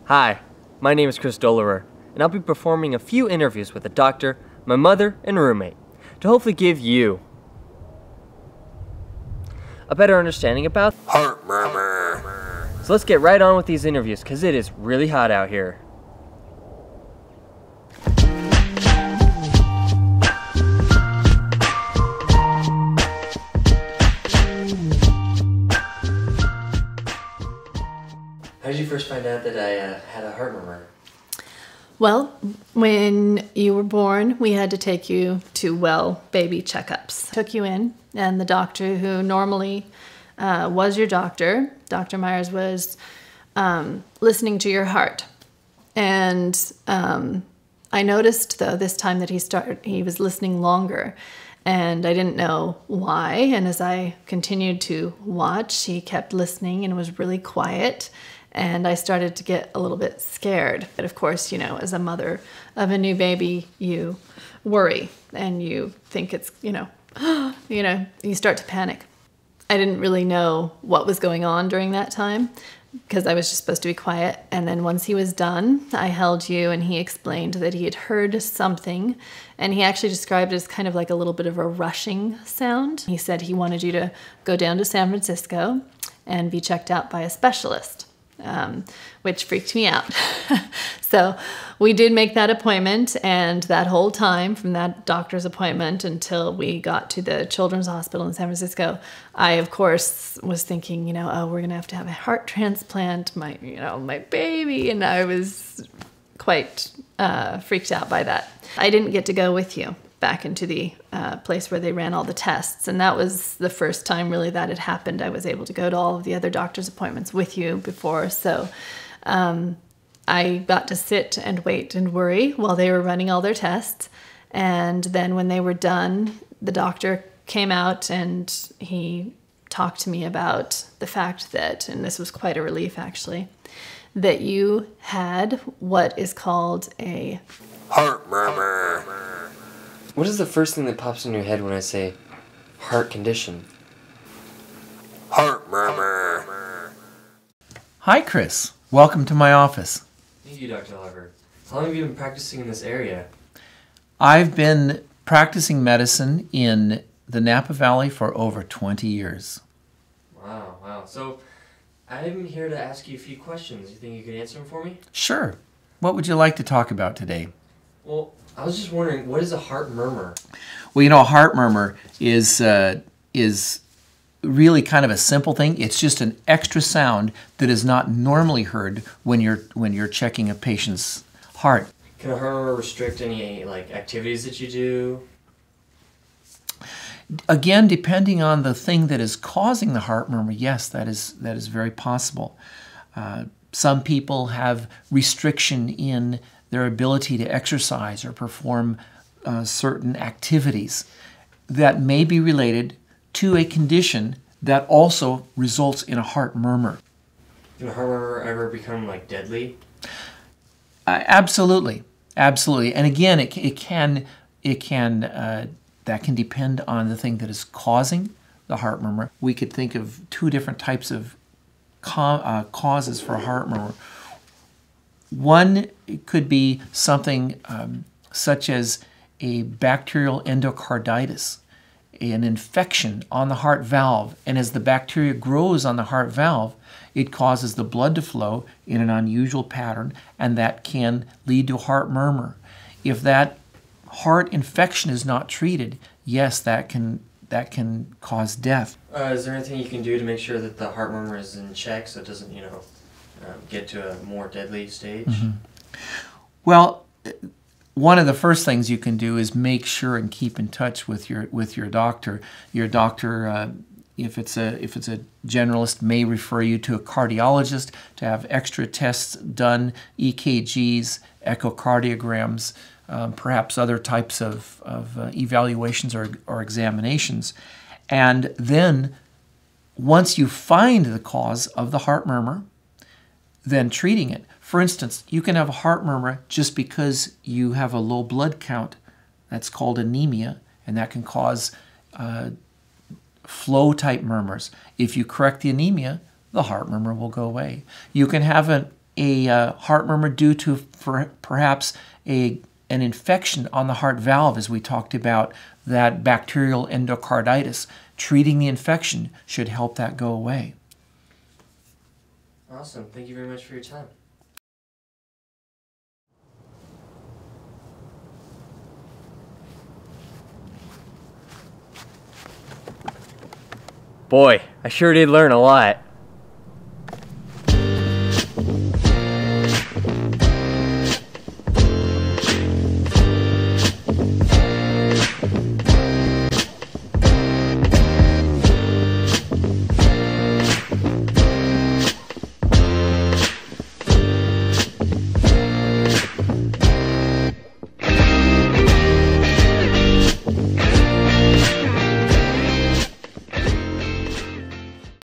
Hi, my name is Chris Dolerer, and I'll be performing a few interviews with a doctor, my mother, and roommate to hopefully give you a better understanding about Heart Murmur. So let's get right on with these interviews because it is really hot out here. How did you first find out that I had a heart murmur? Well, when you were born, we had to take you to, baby checkups. Took you in, and the doctor who normally was your doctor, Dr. Myers, was listening to your heart. And I noticed, though, this time that he was listening longer, and I didn't know why. And as I continued to watch, he kept listening and was really quiet. And I started to get a little bit scared. But of course, you know, as a mother of a new baby, you worry and you think it's, you start to panic. I didn't really know what was going on during that time because I was just supposed to be quiet. And then once he was done, I held you and he explained that he had heard something. And he actually described it as kind of like a little bit of a rushing sound. He said he wanted you to go down to San Francisco and be checked out by a specialist. Which freaked me out. So we did make that appointment, and that whole time from that doctor's appointment until we got to the Children's Hospital in San Francisco, I of course was thinking, we're gonna have a heart transplant, my baby, and I was quite freaked out by that. I didn't get to go with you back into the place where they ran all the tests. And that was the first time really that had happened. I was able to go to all of the other doctor's appointments with you before. So I got to sit and wait and worry while they were running all their tests. And then when they were done, the doctor came out and he talked to me about the fact that, and this was quite a relief actually, that you had what is called a heart murmur. What is the first thing that pops in your head when I say heart condition? Heart murmur. Hi, Chris. Welcome to my office. Thank you, Dr. Oliver. How long have you been practicing in this area? I've been practicing medicine in the Napa Valley for over 20 years. Wow. So I'm here to ask you a few questions. You think you could answer them for me? Sure. What would you like to talk about today? Well, I was just wondering, what is a heart murmur? Well, a heart murmur is really kind of a simple thing. It's just an extra sound that is not normally heard when you're checking a patient's heart. Can a heart murmur restrict any activities that you do? Again, depending on the thing that is causing the heart murmur, yes, that is very possible. Some people have restriction in their ability to exercise or perform certain activities that may be related to a condition that also results in a heart murmur. Can a heart murmur ever become deadly? Absolutely. And again, that can depend on the thing that is causing the heart murmur. We could think of two different types of causes for a heart murmur. One could be something such as a bacterial endocarditis, an infection on the heart valve. And as the bacteria grows on the heart valve, it causes the blood to flow in an unusual pattern, and that can lead to a heart murmur. If that heart infection is not treated, yes, that can cause death. Is there anything you can do to make sure that the heart murmur is in check so it doesn't, get to a more deadly stage? Mm-hmm. Well, one of the first things you can do is make sure and keep in touch with your doctor. Your doctor, if it's a generalist, may refer you to a cardiologist to have extra tests done, EKGs, echocardiograms, perhaps other types of evaluations or examinations. And then once you find the cause of the heart murmur, then treating it. For instance, you can have a heart murmur just because you have a low blood count. That's called anemia, and that can cause flow-type murmurs. If you correct the anemia, the heart murmur will go away. You can have a heart murmur due to perhaps an infection on the heart valve, as we talked about, that bacterial endocarditis. Treating the infection should help that go away. Awesome. Thank you very much for your time. Boy, I sure did learn a lot.